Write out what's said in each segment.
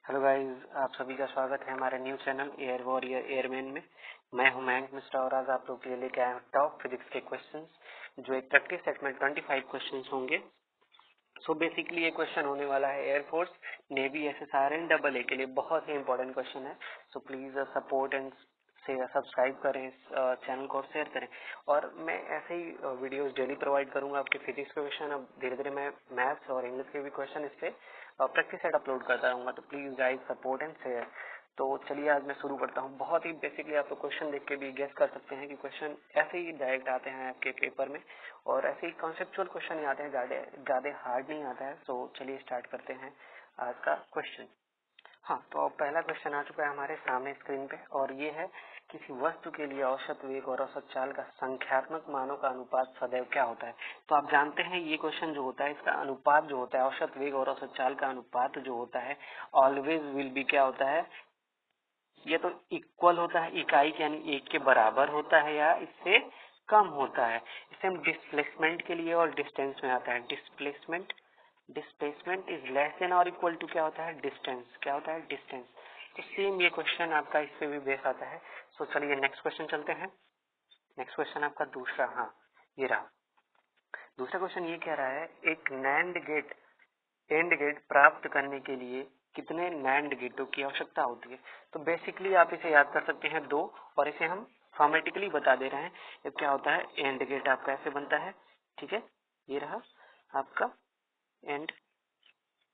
Hello guys, आप सभी का स्वागत है हमारे new channel air warrior airman में। मैं हूं मयंक मिश्रा और आज आप लोग के लिए लेके आया हूं टॉप फिजिक्स के क्वेश्चंस, जो एक प्रैक्टिस सेट में 25 क्वेश्चंस होंगे। सो बेसिकली ये क्वेश्चन होने वाला है air force, navy, SSR and double A के लिए बहुत ही इंपॉर्टेंट क्वेश्चन है। सो प्लीज सपोर्ट एंड से सब्सक्राइब करें, इस चैनल को शेयर करें। और मैं ऐसे ही वीडियोस डेली प्रोवाइड करूंगा आपके फिजिक्स के क्वेश्चन। अब धीरे धीरे मैं मैथ्स और इंग्लिश के भी क्वेश्चन इस पे प्रैक्टिस सेट अपलोड करता रहूंगा, तो please guys support and share. तो चलिए आज मैं शुरू करता हूँ। बहुत ही बेसिकली आप लोग क्वेश्चन देख के भी गेस कर सकते हैं कि क्वेश्चन ऐसे ही डायरेक्ट आते हैं आपके पेपर में, और ऐसे ही कॉन्सेप्चुअल क्वेश्चन ही आते हैं, ज्यादा हार्ड नहीं आता है। सो चलिए स्टार्ट करते हैं आज का क्वेश्चन। हाँ, तो अब पहला क्वेश्चन आ चुका है हमारे सामने स्क्रीन पे, और ये है किसी वस्तु के लिए औसत वेग और औसत चाल का संख्यात्मक मानों का अनुपात सदैव क्या होता है। तो आप जानते हैं ये क्वेश्चन जो होता है, इसका अनुपात जो होता है, औसत वेग और औसत चाल का अनुपात जो होता है, ऑलवेज विल बी क्या होता है, ये तो इक्वल होता है, इकाई यानी एक के बराबर होता है या इससे कम होता है। इसे हम डिस्प्लेसमेंट के लिए और डिस्टेंस में आता है। डिस्प्लेसमेंट इज लेस देन और इक्वल टू क्या होता है, डिस्टेंस। क्या होता है, डिस्टेंस। तो सेम ये क्वेश्चन आपका इस पे भी बेस आता है। सो चलिए नेक्स्ट क्वेश्चन चलते हैं। नेक्स्ट क्वेश्चन आपका दूसरा, हाँ ये रहा दूसरा क्वेश्चन। ये कह रहा है एक एंड गेट प्राप्त करने के लिए कितने नैंड गेटों की आवश्यकता होती है। तो बेसिकली आप इसे याद कर सकते हैं 2, और इसे हम फॉर्मेटिकली बता दे रहे हैं। ये क्या होता है, एंड गेट आपका ऐसे बनता है, ठीक है। ये रहा आपका एंड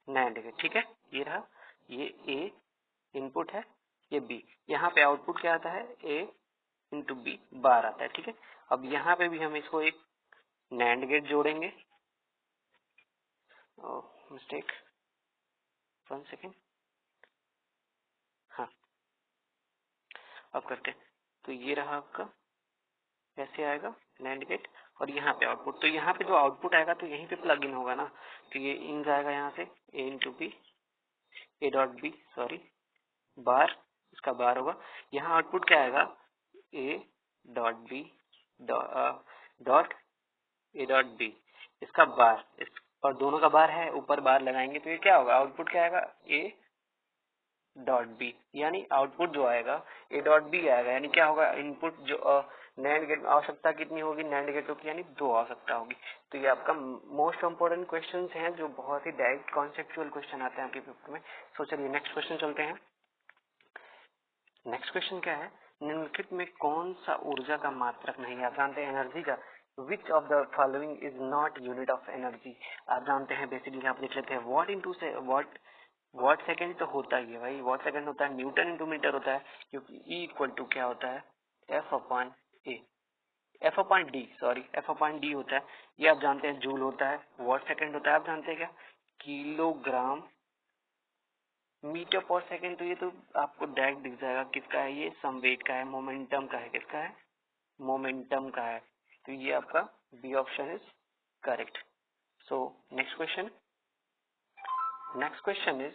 नैंड गेट, ठीक है। ये रहा, ये ए इनपुट है, ये बी। यहाँ पे आउटपुट क्या आता है, ए इंटू बी बार आता है, ठीक है। अब यहाँ पे भी हम इसको एक नैंड गेट जोड़ेंगे। Mistake, 1 second. हाँ, अब करते हैं। तो ये रहा आपका, कैसे आएगा नैंड गेट, और यहाँ पे आउटपुट। तो यहाँ पे जो आउटपुट आएगा तो यहीं पे प्लग इन होगा ना, तो ये इन जाएगा यहाँ से, A into B, A dot B, sorry bar, इसका बार होगा। यहाँ आउटपुट क्या आएगा, A dot B dot A dot B, इसका बार, इस और दोनों का बार है, ऊपर बार लगाएंगे तो ये क्या होगा, आउटपुट क्या आएगा, ए डॉट बी। यानी आउटपुट जो आएगा ए डॉट बी आएगा। यानी क्या होगा, इनपुट जो नैंड गेट में आवश्यकता कितनी होगी, नैंड गेटों की, यानी 2 आवश्यकता होगी। तो ये आपका मोस्ट इंपोर्टेंट क्वेश्चंस हैं, जो बहुत ही डायरेक्ट कॉन्सेप्चुअल क्वेश्चन आते हैं आपके पेपर में। सो चलिए नेक्स्ट क्वेश्चन चलते हैं। नेक्स्ट क्वेश्चन क्या है, निम्नलिखित में कौन सा ऊर्जा का मात्रक नहीं है। आप जानते हैं एनर्जी का, which of the following is not unit of energy. आप जानते हैं बेसिकली, आप देख लेते हैं वॉट इंटू से वॉट सेकेंड तो होता ही है भाई, वॉट सेकेंड होता है, न्यूटन इंटू मीटर होता है, क्योंकि ई इक्वल टू क्या होता है, F upon A, F upon D, sorry F upon D होता है। ये आप जानते हैं जूल होता है, वॉट सेकेंड होता है आप जानते हैं क्या, किलोग्राम मीटर पर सेकेंड। तो ये तो आपको डायरेक्ट दिख जाएगा किसका है, ये संवेग का है, मोमेंटम का है। किसका है, मोमेंटम का है। तो ये आपका B option is correct. So next question is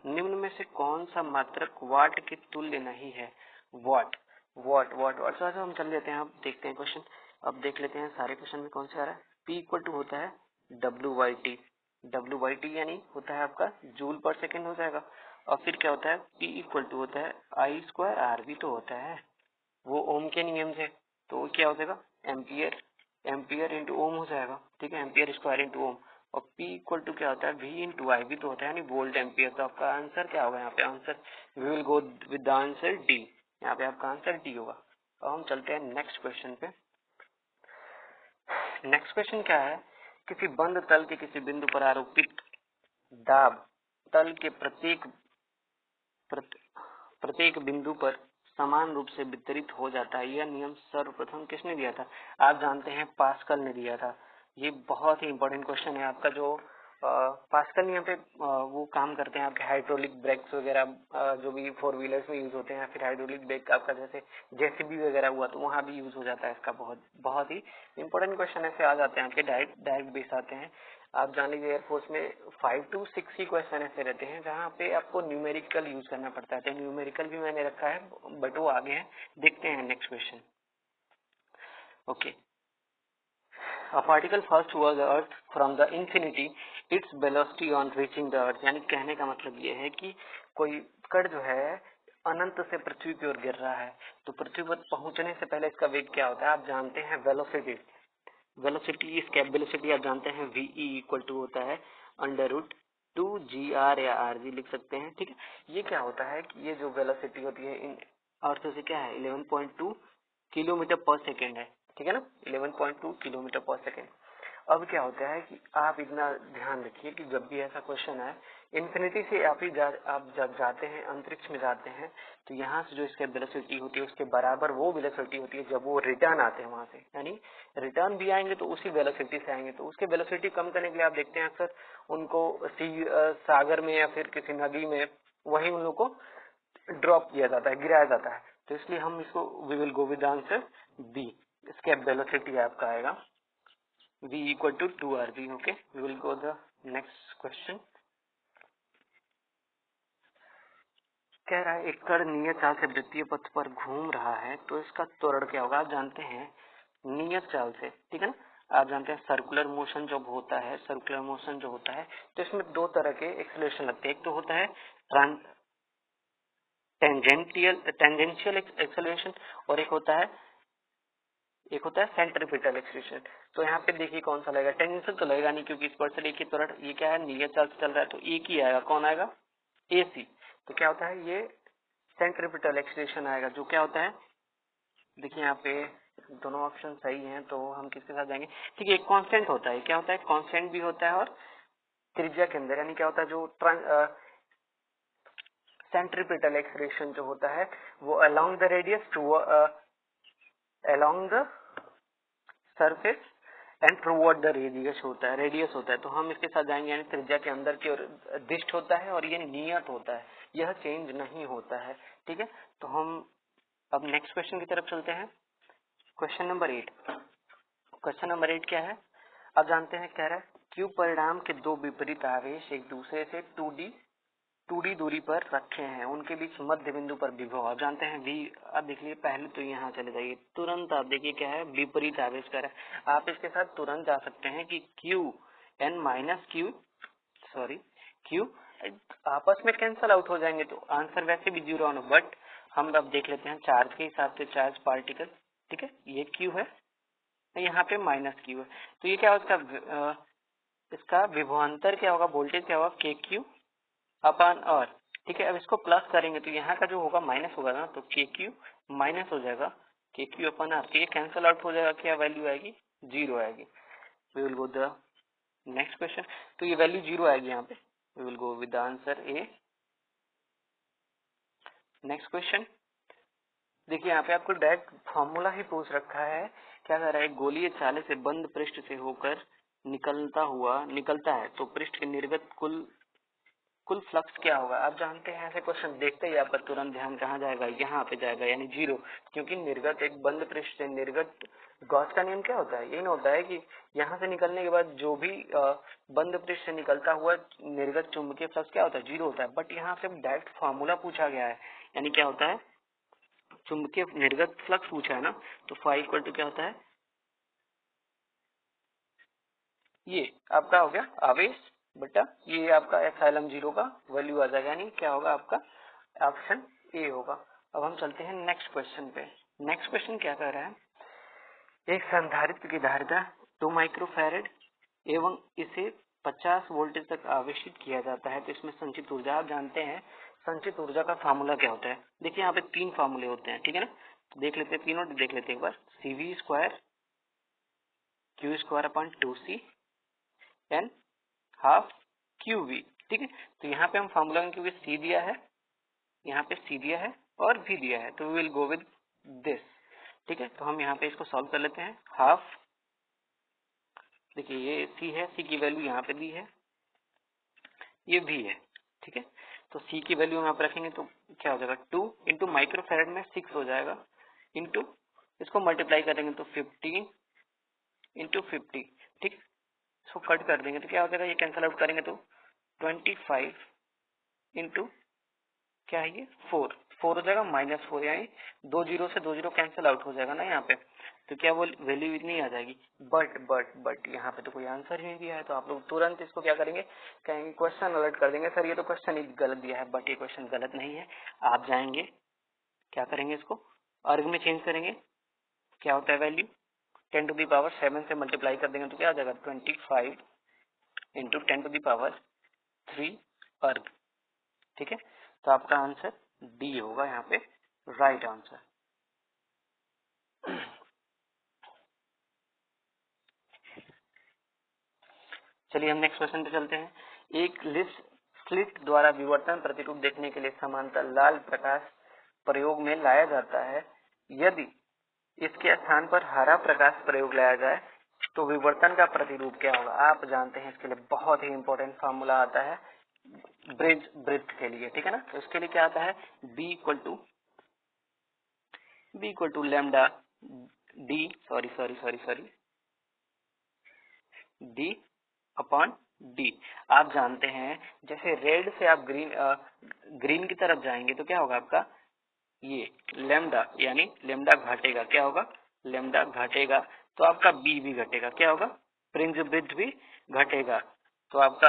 निम्न में से कौन सा मात्रक वाट के तुल्य नहीं है। वाट वाट वाट वाट तो हम चल लेते हैं, अब देखते हैं क्वेश्चन। अब देख लेते हैं सारे क्वेश्चन में कौन से आ रहा है। P इक्वल टू होता है डब्ल्यू वाई टी यानी होता है आपका जूल पर सेकेंड हो जाएगा। और फिर क्या होता है, P इक्वल टू होता है आई स्क्वायर आर भी तो होता है, वो ओम के नियम से। तो क्या हो जाएगा, एम्पियर एम्पियर इंटू ओम हो जाएगा, ठीक है, एम्पियर स्क्वायर इंटू ओम। और P इक्वल टू क्या होता है, V इंटू आई भी तो होता है, यानी वोल्ट एम्पियर। तो आपका आंसर क्या होगा यहाँ पे, answer we will go with the answer D. यहाँ पे आपका आंसर डी होगा। अब हम चलते हैं नेक्स्ट क्वेश्चन पे। नेक्स्ट क्वेश्चन क्या है, किसी बंद तल के किसी बिंदु पर आरोपित दाब तल के प्रत्येक बिंदु पर समान रूप से वितरित हो जाता है। यह नियम सर्वप्रथम किसने दिया था। आप जानते हैं पास्कल ने दिया था। ये बहुत ही इंपॉर्टेंट क्वेश्चन है आपका। जो पास्कल नियम पे वो काम करते हैं आपके हाइड्रोलिक ब्रेक्स वगैरह, जो भी 4 व्हीलर्स में यूज होते हैं, फिर हाइड्रोलिक ब्रेक आपका जैसे जेसीबी वगैरह हुआ तो वहां भी यूज हो जाता है इसका। बहुत बहुत ही इंपॉर्टेंट क्वेश्चन ऐसे आ जाते हैं आपके, डायरेक्ट बेस आते हैं। आप जान लीजिए एयरफोर्स में 5 to 6 ही क्वेश्चन ऐसे रहते हैं जहाँ पे आपको न्यूमेरिकल यूज करना पड़ता है। तो न्यूमेरिकल भी मैंने रखा है, बट वो आगे है, देखते हैं next question. Okay, a particle first towards the earth from the infinity its velocity on reaching the earth, यानी कहने का मतलब ये है कि कोई कण जो है अनंत से पृथ्वी की ओर गिर रहा है तो पृथ्वी पर पहुंचने से पहले इसका वेग क्या होता है आप जानते हैं, वेलोसिटी। वेलोसिटी, इसका वेलोसिटी आप जानते हैं वीई इक्वल टू होता है √2gr या rg लिख सकते हैं, ठीक है। ये क्या होता है कि ये जो वेलोसिटी होती है इन अर्थों से क्या है 11.2 किलोमीटर पर सेकेंड है, ठीक है ना, 11.2 किलोमीटर पर सेकेंड। अब क्या होता है कि आप इतना ध्यान रखिए कि जब भी ऐसा क्वेश्चन है इन्फिनिटी से आप जब जाते हैं अंतरिक्ष में जाते हैं तो यहाँ से जो इसके वेलोसिटी होती है उसके बराबर वो वेलोसिटी होती है जब वो रिटर्न आते हैं वहां से, यानी रिटर्न भी आएंगे तो उसी वेलोसिटी से आएंगे। तो उसके वेलोसिटी कम करने के लिए आप देखते हैं अक्सर उनको सागर में या फिर किसी नदी में वही उन लोग को ड्रॉप किया जाता है, गिराया जाता है। तो इसलिए हम इसको we will go with answer B. इसके वेलोसिटी आपका आएगा v equal to 2rv। okay, we will go the next question। कह रहा है एक कण नियत चाल से वृत्तीय पथ पर घूम रहा है तो इसका त्वरण क्या होगा। आप जानते हैं नियत चाल से, ठीक है ना, आप जानते हैं सर्कुलर मोशन जब होता है, सर्कुलर मोशन जो होता है तो इसमें दो तरह के एक्सेलरेशन लगते हैं। एक तो होता है टेंजेंशियल एक्सेलरेशन और एक होता है सेंट्रीपिटल एक्सेलरेशन। तो यहाँ पे देखिए कौन सा लगेगा, टेंजेंशियल तो लगेगा नहीं क्योंकि इस पर से एक ही त्वरण, ये क्या है नियत चाल से चल रहा है तो एक ही आएगा, कौन आएगा AC। तो क्या होता है ये सेंट्रीपिटल एक्सेलरेशन आएगा जो क्या होता है, देखिए यहाँ पे दोनों ऑप्शन सही हैं तो हम किसके साथ जाएंगे, ठीक है। एक कांस्टेंट होता है, क्या होता है कांस्टेंट भी होता है और त्रिज्या के अंदर, यानी क्या होता है जो सेंट्रीपिटल एक्सेलरेशन जो होता है वो along the radius to along the surface and toward the radius होता है, तो हम इसके साथ जाएंगे, यानी त्रिज्या के अंदर की ओर दिष्ट होता है और ये नियत होता है, यह चेंज नहीं होता है, ठीक है। तो हम अब नेक्स्ट क्वेश्चन की तरफ चलते हैं। Question number 8। क्वेश्चन नंबर 8 क्या है आप जानते हैं, कह रहा है क्यू परिणाम के दो विपरीत आवेश एक दूसरे से 2D दूरी पर रखे हैं, उनके बीच मध्य बिंदु पर विभव आप जानते हैं V। आप देख लीजिए पहले तो यहाँ चले जाइए, तुरंत आप देखिए क्या है विपरीत आवेश कर रहा है। आप इसके साथ तुरंत जा सकते हैं कि Q आपस में कैंसल आउट हो जाएंगे तो आंसर वैसे भी 0 होना, बट हम अब देख लेते हैं चार्ज के हिसाब से, चार्ज पार्टिकल, ठीक है, ये Q है, यहाँ पे -Q है, तो ये क्या होगा इसका विभवांतर क्या होगा, वोल्टेज क्या होगा KQ अपन और, ठीक है। अब इसको प्लस करेंगे तो यहाँ का जो होगा माइनस होगा ना, तो KQ माइनस हो जाएगा KQ अपन R, तो ये कैंसल आउट हो जाएगा, क्या वैल्यू आएगी 0 आएगी। We will go the next question, तो ये वैल्यू 0 आएगी यहाँ पे, we will go with the answer A। Next question देखिए यहाँ पे आपको डायरेक्ट फॉर्मूला ही पूछ रखा है, क्या कर रहा है गोलीय चाले से बंद पृष्ठ से होकर निकलता है तो पृष्ठ के निर्गत कुल फ्लक्स क्या होगा। आप जानते हैं ऐसे क्वेश्चन देखते ही आपका तुरंत ध्यान कहाँ जाएगा, यहाँ पे जाएगा, यानी 0, क्योंकि निर्गत एक बंद पृष्ठ से निर्गत, गॉस का नियम क्या होता है, यही होता है कि यहाँ से निकलने के बाद जो भी बंद पृष्ठ से निकलता हुआ निर्गत चुंबकीय फ्लक्स क्या होता है 0 होता है, बट यहाँ से डायरेक्ट फॉर्मूला पूछा गया है, यानी क्या होता है चुंबकीय निर्गत फ्लक्स पूछा है ना, तो फाई इक्वल टू क्या होता है, ये आपका हो गया आवेश बटा ये आपका एप्सिलॉन 0 का वैल्यू आ जाएगा, यानी क्या होगा आपका ऑप्शन ए होगा। अब हम चलते हैं नेक्स्ट क्वेश्चन पे। नेक्स्ट क्वेश्चन क्या कह रहा है, एक संधारित्र की धारिता 2 माइक्रोफैरड एवं इसे 50 वोल्टेज तक आवेशित किया जाता है तो इसमें संचित ऊर्जा, आप जानते हैं संचित ऊर्जा का फार्मूला क्या होता है। देखिए यहाँ पे 3 फार्मूले होते हैं, ठीक है ना, तो देख लेते हैं तीनों, देख लेते हैं एक बार, CV² Q² अपन 2C एन हाफ QV, ठीक है। तो यहाँ पे हम फार्मूला में क्योंकि C दिया है, यहाँ पे C दिया है और V दिया है, तो we will go with this, ठीक है। तो हम यहाँ पे इसको सॉल्व कर लेते हैं। हाफ, देखिए ये C है, C की वैल्यू यहाँ पे दी है, ये V है, ठीक है। तो C की वैल्यू यहाँ पे रखेंगे तो क्या हो जाएगा 2 इंटू माइक्रोफैरड में 6 हो जाएगा, इंटू इसको मल्टीप्लाई करेंगे तो 15 इंटू 50, ठीक, इसको कट कर देंगे तो क्या हो जाएगा, ये कैंसिल आउट करेंगे तो 25 इंटू क्या है ये 4 हो जाएगा -4, यानी 2 0 से 2 0 कैंसिल आउट हो जाएगा ना यहाँ पे, तो क्या वो वैल्यू इतनी आ जाएगी। बट यहाँ पे तो कोई आंसर ही नहीं दिया है, तो आप लोग तुरंत इसको क्या करेंगे, कहेंगे क्वेश्चन अलर्ट कर देंगे, सर ये तो क्वेश्चन ही गलत दिया है। बट ये क्वेश्चन गलत नहीं है। आप जाएंगे क्या करेंगे, इसको अर्ग में चेंज करेंगे। क्या होता है वैल्यू, 10⁻7 से मल्टीप्लाई कर देंगे तो क्या आ जाएगा 25 इंटू 10⁻3 अर्ग। ठीक है, तो आपका आंसर डी होगा यहाँ पे राइट आंसर। चलिए हम नेक्स्ट क्वेश्चन पे चलते हैं। एक स्लिट द्वारा विवर्तन प्रतिरूप देखने के लिए समांतर लाल प्रकाश प्रयोग में लाया जाता है। यदि इसके स्थान पर हरा प्रकाश प्रयोग लाया जाए तो विवर्तन का प्रतिरूप क्या होगा। आप जानते हैं इसके लिए बहुत ही इंपॉर्टेंट फॉर्मूला आता है ब्रिज ब्रिथ के लिए, ठीक है ना। तो इसके लिए क्या आता है, B equal to lambda D D upon D. आप जानते हैं जैसे रेड से आप ग्रीन की तरफ जाएंगे तो क्या होगा आपका, ये लैम्डा यानी लैम्डा घटेगा, क्या होगा लैम्डा घटेगा, तो आपका बी भी घटेगा, क्या होगा फ्रिंज ब्रिथ भी घटेगा। तो आपका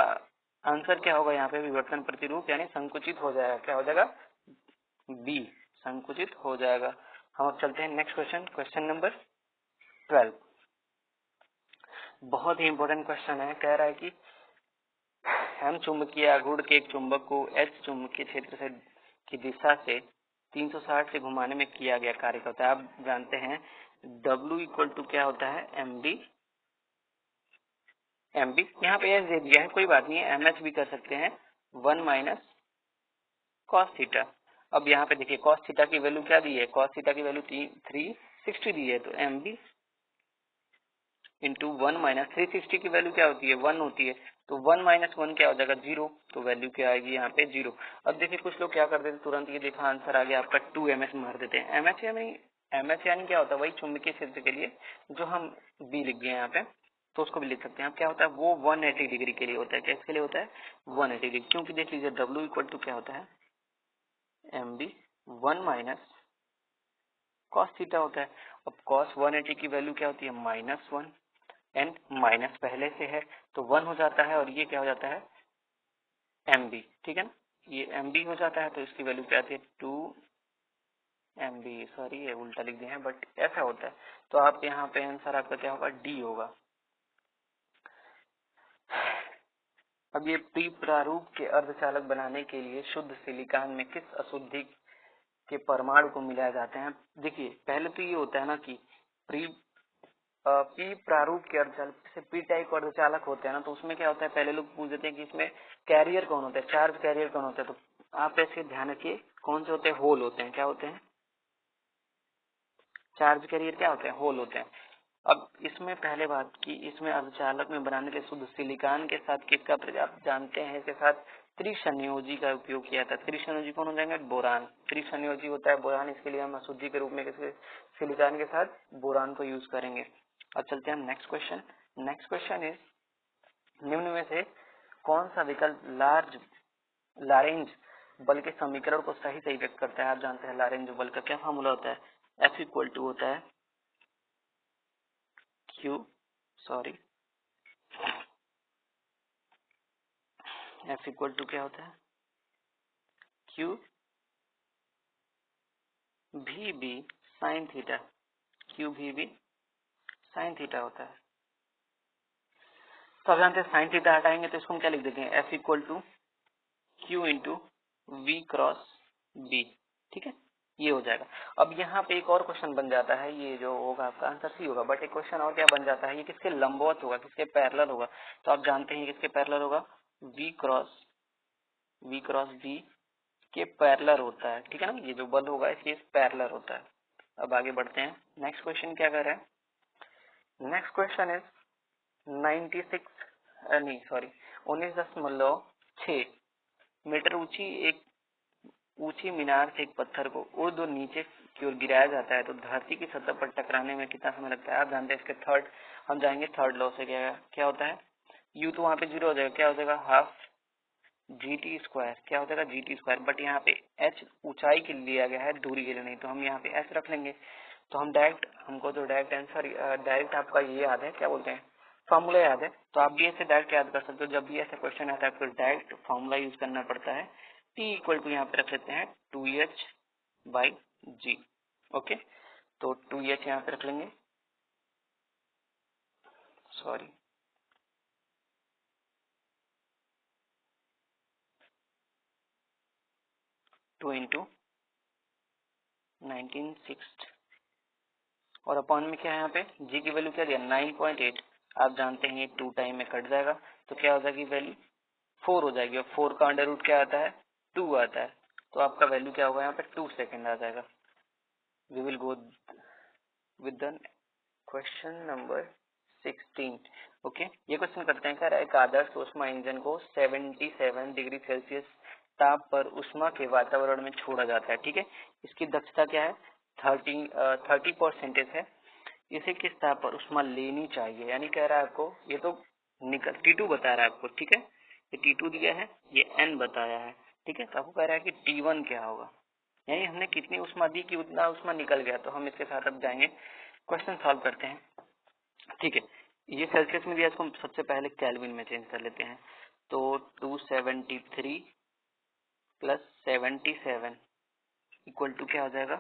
आंसर क्या होगा यहाँ पे, विवर्तन प्रतिरूप यानी संकुचित हो जाएगा, क्या हो जाएगा बी संकुचित हो जाएगा। हम अब चलते हैं नेक्स्ट क्वेश्चन, क्वेश्चन नंबर 12। बहुत ही इंपॉर्टेंट क्वेश्चन है। कह रहा है कि एम चुंबकीय आघूर्ण के एक चुंबक को एच चुंबकीय क्षेत्र से की दिशा से 360 से घुमाने में किया गया कार्य होता है। आप जानते हैं W इक्वल टू क्या होता है, एम बी यहाँ पे एच दे दिया है, कोई बात नहीं है, एम एच भी कर सकते हैं, 1 माइनस कॉस थीटा। अब यहाँ पे देखिए कॉस थीटा की वैल्यू क्या दी है, कॉस थीटा की वैल्यू 360 दी है, तो एम बी इंटू 1 माइनस 360 की वैल्यू क्या होती है 1 होती है, तो 1 माइनस 1 क्या हो जाएगा 0, तो वैल्यू क्या आएगी यहाँ पे 0। अब देखिए कुछ लोग क्या करते थे, तुरंत ये देखा आंसर आ गया आपका 2 मार देते हैं। एम एच यानी क्या होता है, वही चुंबकीय क्षेत्र के लिए जो हम बी लिख गए यहाँ पे, तो उसको भी लिख सकते हैं। अब क्या होता है वो 180 डिग्री के लिए होता है, किसके लिए होता है 180 डिग्री, क्योंकि देख लीजिए W इक्वल टू क्या होता है M B 1 minus cos theta होता है। अब कॉस 180 की वैल्यू क्या होती है -1 एंड माइनस पहले से है तो 1 हो जाता है, और ये क्या हो जाता है एम बी, ठीक है ना, ये एम बी हो जाता है, तो इसकी वैल्यू क्या आती है 2 एम बी। सॉरी ये उल्टा लिख दिया है, बट ऐसा होता है। तो आप यहाँ पे आंसर आपका क्या होगा डी होगा। अब ये प्री प्रारूप के अर्धचालक बनाने के लिए शुद्ध सिलिकॉन में किस अशुद्धि के परमाणु को मिलाया जाते हैं। देखिए पहले तो ये होता है ना कि पी प्रारूप के अर्धचालक, जैसे पी टाइप अर्धचालक होते हैं ना, तो उसमें क्या होता है पहले लोग पूछ देते हैं कि इसमें कैरियर कौन होता है, चार्ज कैरियर कौन होता है। तो आप ऐसे ध्यान रखिए कौन से होते हैं, होल होते हैं, क्या होते हैं चार्ज कैरियर क्या होते हैं, होल होते हैं। अब इसमें पहले बात की, इसमें अर्धचालक में बनाने के शुद्ध सिलिकॉन के साथ किसका प्रयोग आप जानते हैं, इसके साथ त्रिसंयोजी का उपयोग किया था। त्रिसंयोजी कौन हो जाएंगे, बोरान। त्रिसंयोजी होता है बोरान, इसके लिए हम अशुद्धि के रूप में किसके सिलिकॉन के साथ बोरान को यूज करेंगे। अब चलते हैं हम next question. Next question is निम्न में से कौन सा विकल्प लॉरेंज बल के समीकरण को सही सही व्यक्त करता है। आप जानते हैं लॉरेंज बल का क्या फॉर्मूला होता है, F इक्वल टू होता है F इक्वल टू क्या होता है Q भी बी साइन थीटा, Q भी बी साइन थीटा होता है। तो आप जानते हैं साइन थीटा हटाएंगे तो इसको हम क्या लिख देते हैं F equal to Q into v cross B, ठीक है, ये हो जाएगा। अब यहाँ पे एक और क्वेश्चन बन जाता है, ये जो होगा आपका आंसर सी होगा, बट एक क्वेश्चन और क्या बन जाता है, ये किसके लंबवत होगा, किसके पैरेलल होगा। तो आप जानते हैं किसके पैरेलल होगा, वी क्रॉस बी के पैरेलल होता है, ठीक है ना, ये जो बल होगा इसके पैरेलल होता है। अब आगे बढ़ते हैं, नेक्स्ट क्वेश्चन क्या कर रहे हैं, नेक्स्ट क्वेश्चन इज 19.6 मीटर ऊंची मीनार से एक पत्थर को ऊर्ध्व नीचे की ओर गिराया जाता है तो धरती की सतह पर टकराने में कितना समय लगता है। आप जानते हैं इसके थर्ड, हम जाएंगे थर्ड लॉ से, क्या होता है यू तो वहां पे 0 हो जाएगा, क्या हो जाएगा हाफ GT स्क्वायर, क्या हो जाएगा GT स्क्वायर, बट यहाँ पे h ऊंचाई के लिए लिया गया है दूरी के लिए नहीं, तो हम यहाँ पे h रख लेंगे। तो हम डायरेक्ट, हमको तो डायरेक्ट आंसर, डायरेक्ट आपका ये याद है, क्या बोलते हैं, फॉर्मूला याद है, तो आप भी ऐसे डायरेक्ट याद कर सकते हो। जब भी ऐसा क्वेश्चन आता है आपको डायरेक्ट फॉर्मूला यूज करना पड़ता है। टी इक्वल टू यहाँ पे रख लेते हैं 2h/g। ओके, तो 2h यहाँ पे रख लेंगे, सॉरी 2 इंटू 19/6 और अपॉन में क्या है यहाँ पे g की वैल्यू क्या दिया 9.8। आप जानते हैं ये 2 टाइम में कट जाएगा तो क्या हो जाएगी वैल्यू 4 हो जाएगी, और 4 का अंडर रूट क्या आता है 2 आता है, तो आपका वैल्यू क्या होगा यहाँ पे 2 सेकेंड आ जाएगा। We will go with the question number 16। Okay, ये क्वेश्चन करते हैं, क्या एक आदर्श ऊष्मा इंजन को 77 डिग्री सेल्सियस ताप पर ऊष्मा के वातावरण में छोड़ा जाता है। ठीक है, इसकी दक्षता क्या है 30% है। इसे किस ताप पर ऊष्मा लेनी चाहिए, यानी कह रहा है आपको, ये तो निकल T2 बता रहा है आपको। ठीक है, ये T2 दिया है, ये N बताया है। ठीक है, तो आपको कह रहा है कि T1 क्या होगा, यानी हमने कितनी ऊष्मा दी कि उतना ऊष्मा निकल गया। तो हम इसके साथ अब जाएंगे, क्वेश्चन सॉल्व करते हैं। ठीक है, ये सेल्सियस में दिया, इसको हम सबसे पहले केल्विन में चेंज कर लेते हैं। तो 273 प्लस 77 इक्वल टू क्या हो जाएगा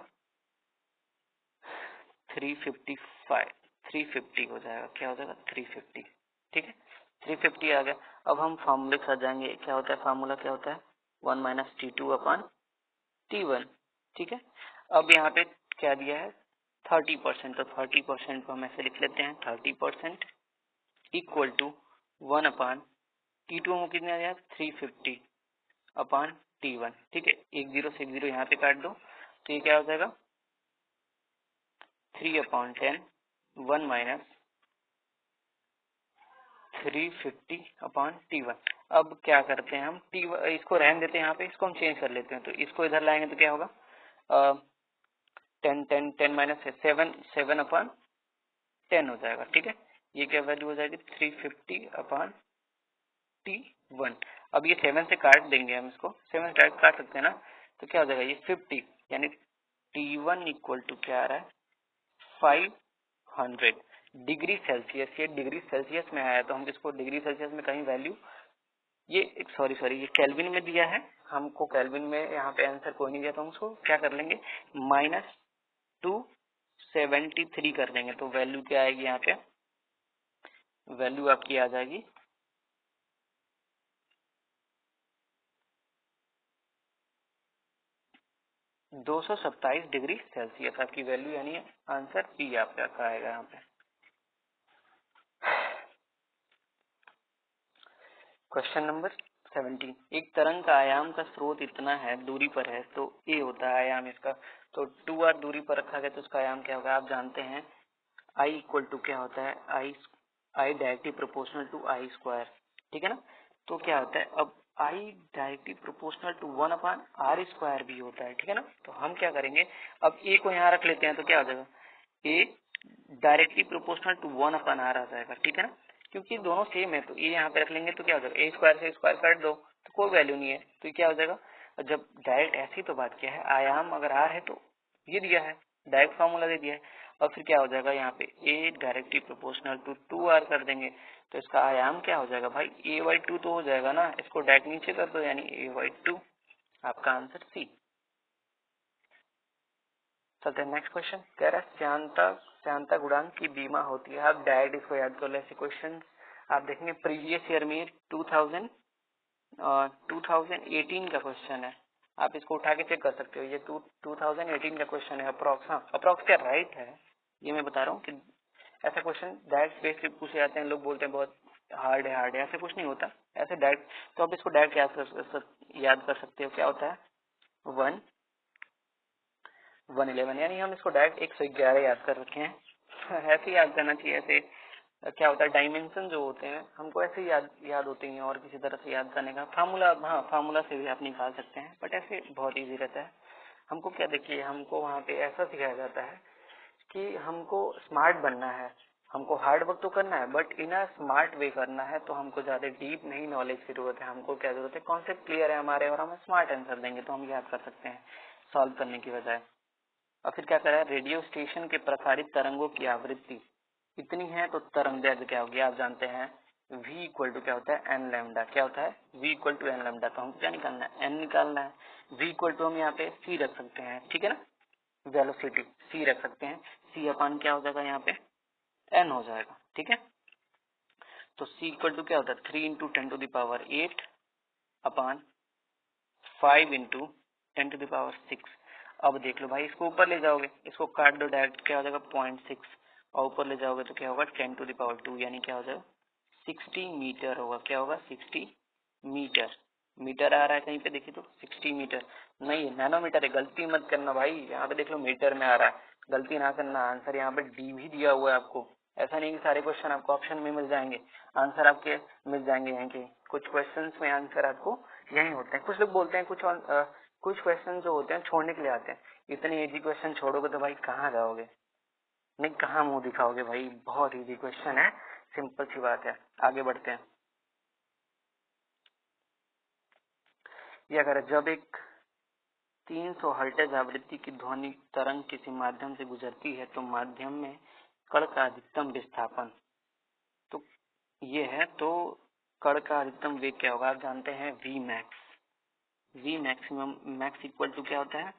355, 350 हो जाएगा, क्या हो जाएगा 350। ठीक है, 350 आ गया। अब हम फार्मूले के साथ जाएंगे, क्या होता है फार्मूला, क्या होता है 1 माइनस T2/T1। ठीक है, अब यहाँ पे क्या दिया है 30%, तो 30% को हम ऐसे लिख लेते हैं 30% इक्वल टू 1/T2 को कितना दिया 350/T1। ठीक है, एक जीरो से एक जीरो यहाँ पे काट दो, तो ये क्या हो जाएगा 3/10 1 माइनस 350/T1। अब क्या करते हैं हम इसको रहने देते हैं, यहाँ पे इसको हम चेंज कर लेते हैं, तो इसको इधर लाएंगे तो क्या होगा 10 माइनस 7/10 हो जाएगा। ठीक है, ये क्या वैल्यू हो जाएगी 350/T1। अब ये 7 से काट देंगे, हम इसको 7 से डायरेक्ट काट सकते हैं ना, तो क्या हो जाएगा ये 50, यानी T1 इक्वल टू क्या आ रहा है 500 डिग्री सेल्सियस। ये डिग्री सेल्सियस में आया, तो हम इसको डिग्री सेल्सियस में कहीं वैल्यू, ये सॉरी ये केल्विन में दिया है, हमको केल्विन में यहाँ पे आंसर कोई नहीं दिया, तो हम उसको क्या कर लेंगे -273 कर देंगे, तो वैल्यू क्या आएगी यहाँ पे, वैल्यू आपकी आ जाएगी 227 डिग्री सेल्सियस आपकी वैल्यू, यानी आंसर बी आपका आएगा यहाँ पे। क्वेश्चन नंबर 17, एक तरंग का आयाम का स्रोत इतना है दूरी पर है, तो ए होता है आयाम इसका, तो 2r दूरी पर रखा गया तो उसका आयाम क्या होगा, आप जानते हैं I इक्वल टू क्या होता है I directly proportional to I square. ठीक है ना, तो क्या होता है अब I directly proportional to 1/r square भी होता है। ठीक है ना, तो हम क्या करेंगे, अब a को यहाँ रख लेते हैं, तो क्या हो जाएगा a directly proportional to 1/r आ जाएगा। ठीक है ना, क्योंकि दोनों सेम है, तो a यहाँ पे रख लेंगे, तो क्या हो जाएगा a स्क्वायर से स्क्वायर काट दो तो कोई वैल्यू नहीं है, तो क्या हो जाएगा, जब डायरेक्ट ऐसी तो बात क्या है, आयाम अगर r है तो ये दिया है, डायरेक्ट फॉर्मूला दे दिया है, और फिर क्या हो जाएगा यहाँ पे a directly proportional to 2r कर देंगे, तो इसका आयाम क्या हो जाएगा भाई a/2 तो हो जाएगा ना, इसको डायरेक्ट नीचे कर दो, यानी a/2 आपका आंसर सी। चलते हैं नेक्स्ट क्वेश्चन, कह रहा है श्यानता गुणांक की बीमा होती है। आप डायरेक्ट इसको याद कर लो, ऐसे क्वेश्चन आप देखेंगे प्रीवियस ईयर में 2018 का क्वेश्चन है, आप इसको उठा के चेक कर सकते हो, ये 2018 का क्वेश्चन है अप्रॉक्स। हाँ अप्रॉक्स क्या राइट है, ये मैं बता रहा हूँ कि ऐसा क्वेश्चन डायरेक्ट बेस पे पूछे जाते हैं, लोग बोलते हैं बहुत हार्ड है, ऐसा कुछ नहीं होता, ऐसे डायरेक्ट, तो आप इसको डायरेक्ट याद कर सकते हो, क्या होता है 111, यानी हम इसको डायरेक्ट 111 याद कर रखे हैं ऐसे ही याद करना चाहिए, ऐसे क्या होता है डायमेंशन जो होते हैं हमको ऐसे ही याद होते हैं, और किसी तरह से याद करने का फार्मूला, हाँ फार्मूला से भी आप निकाल सकते हैं, बट ऐसे बहुत इजी रहता है। हमको क्या देखिए, हमको वहाँ पे ऐसा सिखाया जाता है कि हमको स्मार्ट बनना है, हमको हार्ड वर्क तो करना है but in a smart way करना है, तो हमको ज्यादा डीप नहीं नॉलेज की जरूरत है, हमको क्या जरूरत है कॉन्सेप्ट क्लियर है हमारे और हम स्मार्ट आंसर देंगे तो हम याद कर सकते हैं सॉल्व करने की बजाय। और फिर क्या करा है, रेडियो स्टेशन के प्रसारित तरंगों की आवृत्ति इतनी है तो तरंग दैर्घ्य क्या होगी, आप जानते हैं v इक्वल टू क्या होता है एन लैम्डा। क्या होता है v equal to n lambda. तो हमको क्या निकालना है, एन निकालना है। v इक्वल टू हम यहाँ पे c रख सकते हैं, ठीक है ना, वेलोसिटी c रख सकते हैं। c अपान क्या हो जाएगा यहाँ पे n हो जाएगा, ठीक है। तो c इक्वल टू क्या होता है 3 into 10 to the power 8 upon 5 into 10 to the power 6। अब देख लो भाई, इसको ऊपर ले जाओगे, इसको काट दो डायरेक्ट, क्या हो जाएगा 0.6 और ऊपर ले जाओगे तो क्या होगा 10 टू द पावर 2 यानी क्या हो जाएगा 60 मीटर होगा। क्या होगा 60 मीटर। मीटर आ रहा है कहीं पे देखिए तो 60 मीटर नहीं है, नैनोमीटर है। गलती मत करना भाई, यहाँ पे देख लो मीटर में आ रहा है, गलती ना करना। आंसर यहाँ पे डी भी दिया हुआ है आपको। ऐसा नहीं कि सारे क्वेश्चन आपको ऑप्शन में मिल जाएंगे, आंसर आपके मिल जाएंगे यहीं के। कुछ क्वेश्चन में आंसर आपको यही होते हैं। कुछ लोग बोलते हैं कुछ क्वेश्चन जो होते हैं छोड़ने के लिए आते हैं। इतने इजी क्वेश्चन छोड़ोगे तो भाई कहाँ जाओगे, नहीं कहाँ मुंह दिखाओगे भाई। बहुत इजी क्वेश्चन है, सिंपल सी बात है। आगे बढ़ते हैं। ये अगर जब एक 300 हर्ट्ज आवृत्ति की ध्वनि तरंग किसी माध्यम से गुजरती है तो माध्यम में कण का अधिकतम विस्थापन तो ये है, तो कण का अधिकतम वेग क्या होगा, आप जानते हैं v max. V maximum max equal to क्या होता है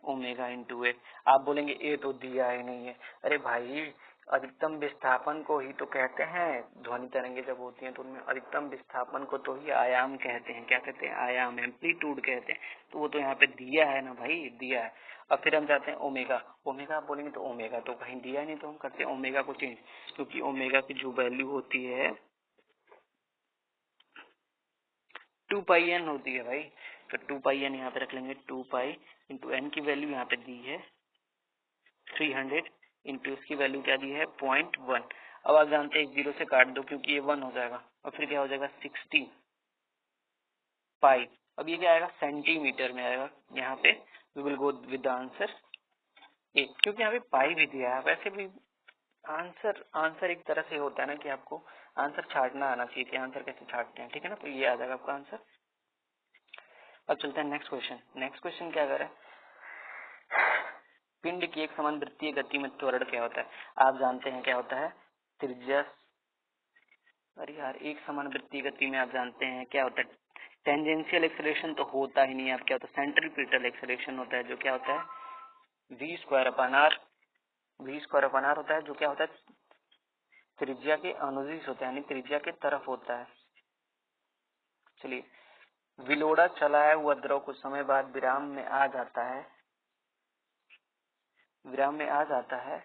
ओमेगा इंटू ए। आप बोलेंगे ए तो दिया ही नहीं है। अरे भाई अधिकतम विस्थापन को ही तो कहते हैं, ध्वनि तरंगे जब होती हैं तो उनमें अधिकतम विस्थापन को तो ही आयाम कहते हैं। क्या कहते हैं आयाम, एम्पलीट्यूड कहते हैं। तो वो तो यहाँ पे दिया है ना भाई, दिया है। अब फिर हम जाते हैं ओमेगा। ओमेगा आप बोलेंगे तो ओमेगा तो कहीं दिया नहीं, तो हम करते हैं ओमेगा को चेंज, क्योंकि ओमेगा की जो वैल्यू होती है 2 पाई एन होती है भाई। तो 2 पाई एन यहाँ पे रख लेंगे, 2 पाई इंटू एन की वैल्यू यहाँ पे दी है 300 इंटू इसकी वैल्यू क्या दी है 0.1। अब आप जानते हैं 0 से काट दो क्योंकि ये 1 हो जाएगा, और फिर क्या हो जाएगा 60 पाई। अब ये क्या आएगा सेंटीमीटर में आएगा। यहाँ पे we will go with the answer A, क्योंकि यहाँ पे पाई भी दिया है। वैसे भी आंसर एक तरह से होता है ना कि आपको आंसर छाटना आना चाहिए कि आंसर कैसे छाटते हैं, ठीक है ना। तो ये आ जाएगा आपका आंसर। अब चलते हैं नेक्स्ट क्वेश्चन। नेक्स्ट क्वेश्चन क्या कर रहा है, पिंड की एक समान वृत्तीय गति में त्वरण क्या होता है। आप जानते हैं क्या होता है त्रिज्या। अरे यार एक समान वृत्तीय गति में आप जानते हैं क्या होता है, टेंजेंशियल एक्सेलरेशन तो होता ही नहीं है। आप क्या होता है सेंट्रीपिटल एक्सेलरेशन होता है, जो क्या होता है v square upon r. V square upon r होता है, जो क्या होता है त्रिज्या के अनुदिश होता है, यानी त्रिज्या के तरफ होता है। चलिए, विलोड़ा चलाया हुआ द्रव कुछ समय बाद विराम में आ जाता है, विराम में आ जाता है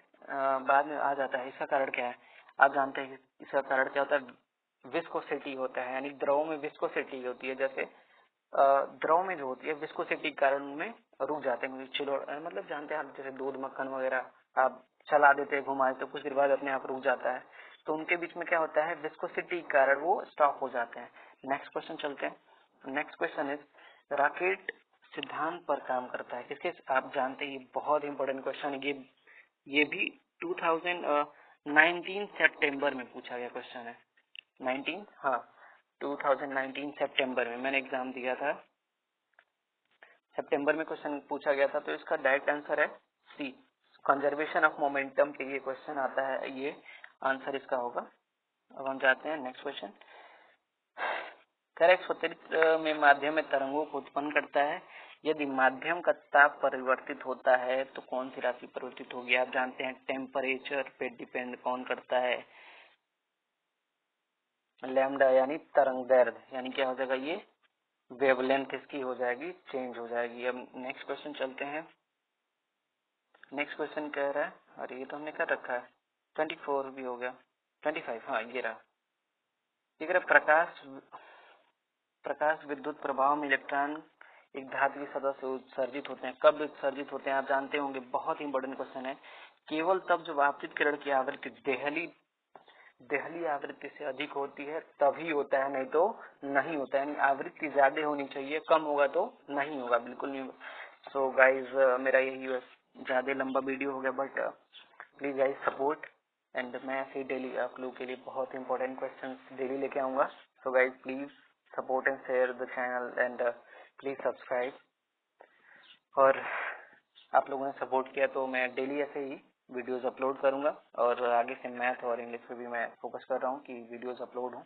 बाद में आ जाता है। इसका कारण क्या है, आप जानते हैं इसका कारण क्या होता है विस्कोसिटी होता है, यानी द्रव में विस्कोसिटी होती है। जैसे द्रव में जो होती है विस्कोसिटी के कारण उनमें रुक जाते हैं। मतलब जानते हैं आप, जैसे दूध मक्खन वगैरह आप चला देते हैं घुमाए तो कुछ देर बाद अपने आप रुक जाता है, तो उनके बीच में क्या होता है विस्कोसिटी के कारण वो स्टॉप हो जाते हैं। नेक्स्ट क्वेश्चन चलते हैं। नेक्स्ट क्वेश्चन इज रॉकेट सिद्धांत पर काम करता है किसके, आप जानते हैं ये बहुत इंपॉर्टेंट क्वेश्चन है। ये भी 2019 सितंबर में पूछा गया क्वेश्चन है। 19 हाँ 2019 सितंबर में मैंने एग्जाम दिया था, सितंबर में क्वेश्चन पूछा गया था। तो इसका डायरेक्ट आंसर है सी, कंजर्वेशन ऑफ मोमेंटम के लिए क्वेश्चन आता है, ये आंसर इसका होगा। अब हम जाते हैं नेक्स्ट क्वेश्चन। करेक्ट स्वतंत्र में माध्यम में तरंगों को उत्पन्न करता है। यदि माध्यम का ताप परिवर्तित होता है तो कौन सी राशि परिवर्तित होगी, आप जानते हैं टेम्परेचर पे डिपेंड कौन करता है लैम्डा, यानी तरंग दैर्घ्य, यानी क्या हो जाएगा ये वेवलेंथ इसकी हो जाएगी चेंज हो जाएगी। अब नेक्स्ट क्वेश्चन चलते हैं। नेक्स्ट क्वेश्चन कह रहा है, अरे ये तो हमने कर रखा है 24 भी हो गया 25, हाँ ये रहा। ये कह रहा प्रकाश विद्युत प्रभाव में इलेक्ट्रॉन एक धातु की सतह से उत्सर्जित होते हैं। कब उत्सर्जित होते हैं आप जानते होंगे, बहुत इंपॉर्टेंट क्वेश्चन है। केवल तब जब आपतित किरण की आवृत्ति देहली आवृत्ति से अधिक होती है तभी होता है, नहीं तो नहीं होता है। यानी आवृत्ति ज्यादा होनी चाहिए, कम होगा तो नहीं होगा, बिल्कुल नहीं होगा। सो गाइज मेरा यही ज्यादा लंबा वीडियो हो गया, but please guys support and मैं ऐसे डेली आप लोग के लिए बहुत इंपॉर्टेंट क्वेश्चन डेली लेके आऊंगा। So guys please support and share the channel and please subscribe. और आप लोगों ने सपोर्ट किया, तो मैं डेली ऐसे ही वीडियोस अपलोड करूंगा और आगे से मैथ और इंग्लिश पे भी मैं फोकस कर रहा हूँ कि वीडियोस अपलोड हों।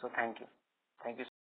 So thank you.